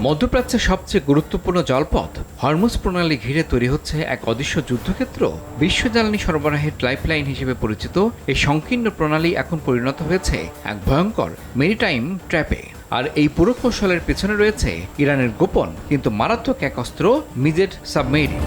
মধ্যপ্রাচ্যের সবচেয়ে গুরুত্বপূর্ণ জলপথ হরমুজ প্রণালী ঘিরে তৈরি হচ্ছে এক অদৃশ্য যুদ্ধক্ষেত্র। বিশ্ব জ্বালানি সরবরাহের লাইফলাইন হিসেবে পরিচিত এই সংকীর্ণ প্রণালী এখন পরিণত হয়েছে এক ভয়ঙ্কর মেরিটাইম ট্র্যাপে। আর এই পুরো কৌশলের পেছনে রয়েছে ইরানের গোপন কিন্তু মারাত্মক এক অস্ত্র, মিজেড সাবমেরিন।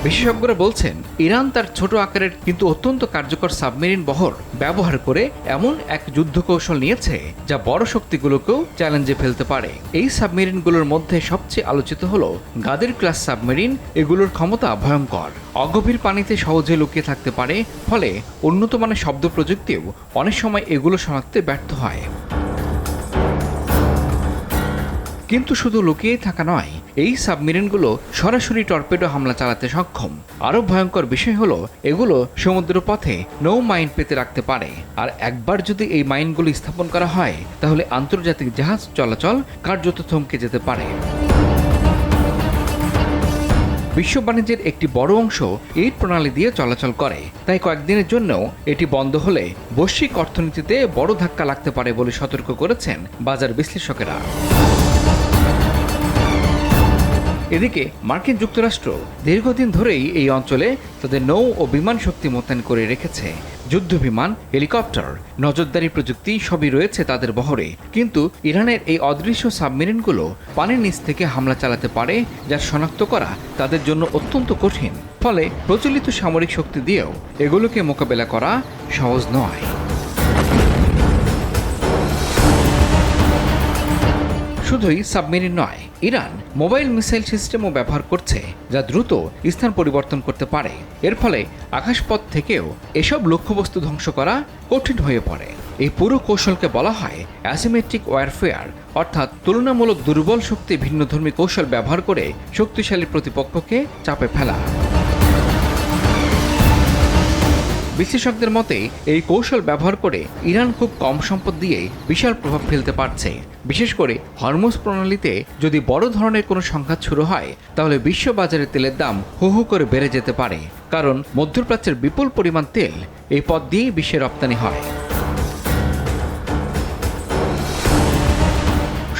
বিশেষজ্ঞরা বলছেন ইরান তার ছোট আকারের কিন্তু অত্যন্ত কার্যকর সাবমেরিন বহর ব্যবহার করে এমন এক যুদ্ধ কৌশল নিয়েছে যা বড় শক্তিগুলোকেও চ্যালেঞ্জে ফেলতে পারে। এই সাবমেরিনগুলোর মধ্যে সবচেয়ে আলোচিত হলো গাদের ক্লাস সাবমেরিন। এগুলোর ক্ষমতা ভয়ঙ্কর, অগভীর পানিতে সহজে লুকিয়ে থাকতে পারে, ফলে উন্নত মানের শব্দ প্রযুক্তিও অনেক সময় এগুলো শনাক্তে ব্যর্থ হয়। কিন্তু শুধু লুকিয়েই থাকা নয়, এই সাবমেরিনগুলো সরাসরি টর্পেডো হামলা চালাতে সক্ষম। আরও ভয়ঙ্কর বিষয় হলো এগুলো সমুদ্র পথে নৌ মাইন পেতে রাখতে পারে, আর একবার যদি এই মাইনগুলো স্থাপন করা হয় তাহলে আন্তর্জাতিক জাহাজ চলাচল কার্যত থমকে যেতে পারে। বিশ্ব বাণিজ্যের একটি বড় অংশ এই প্রণালী দিয়ে চলাচল করে, তাই কয়েকদিনের জন্যও এটি বন্ধ হলে বৈশ্বিক অর্থনীতিতে বড় ধাক্কা লাগতে পারে বলে সতর্ক করেছেন বাজার বিশ্লেষকেরা। এদিকে মার্কিন যুক্তরাষ্ট্র দীর্ঘদিন ধরেই এই অঞ্চলে তাদের নৌ ও বিমান শক্তি মোতায়েন করে রেখেছে। যুদ্ধ বিমান, হেলিকপ্টার, নজরদারি প্রযুক্তি সবই রয়েছে তাদের বহরে। কিন্তু ইরানের এই অদৃশ্য সাবমেরিনগুলো পানির নিচ থেকে হামলা চালাতে পারে, যা শনাক্ত করা তাদের জন্য অত্যন্ত কঠিন। ফলে প্রচলিত সামরিক শক্তি দিয়েও এগুলোকে মোকাবেলা করা সহজ নয়। শুধুই সাবমেরিন নয়, ইরান মোবাইল মিসাইল সিস্টেমও ব্যবহার করছে, যা দ্রুত স্থান পরিবর্তন করতে পারে। এর ফলে আকাশপথ থেকেও এসব লক্ষ্যবস্তু ধ্বংস করা কঠিন হয়ে পড়ে। এই পুরো কৌশলকে বলা হয় অ্যাসিমেট্রিক ওয়ারফেয়ার, অর্থাৎ তুলনামূলক দুর্বল শক্তি ভিন্নধর্মী কৌশল ব্যবহার করে শক্তিশালী প্রতিপক্ষকে চাপে ফেলা। বিশ্লেষকদের মতে এই কৌশল ব্যবহার করে ইরান খুব কম সম্পদ দিয়ে বিশাল প্রভাব ফেলতে পারছে। বিশেষ করে হরমুজ প্রণালীতে যদি বড় ধরনের কোনো সংঘাত শুরু হয় তাহলে বিশ্ব বাজারে তেলের দাম হু হু করে বেড়ে যেতে পারে, কারণ মধ্যপ্রাচ্যের বিপুল পরিমাণ তেল এই পথ দিয়েই বিশ্বে রপ্তানি হয়।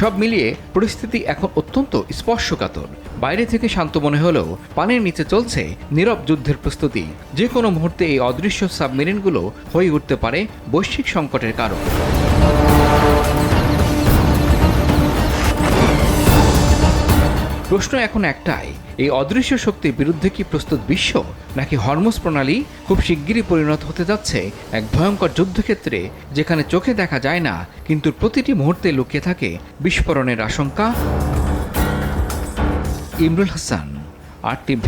সব মিলিয়ে পরিস্থিতি এখন অত্যন্ত স্পর্শকাতর। বাইরে থেকে শান্ত মনে হলেও পানির নিচে চলছে নীরব যুদ্ধের প্রস্তুতি। যে কোনো মুহূর্তে এই অদৃশ্য সাবমেরিনগুলো হয়ে উঠতে পারে বৈশ্বিক সংকটের কারণ। প্রশ্ন এখন একটাই, এই অদৃশ্য শক্তির বিরুদ্ধে কি প্রস্তুত বিশ্ব, নাকি হরমুজ প্রণালী খুব শিগগিরই পরিণত হতে যাচ্ছে এক ভয়ঙ্কর যুদ্ধক্ষেত্রে, যেখানে চোখে দেখা যায় না কিন্তু প্রতিটি মুহূর্তে লুকিয়ে থাকে বিস্ফোরণের আশঙ্কা? ইমরুল হাসান, RTV।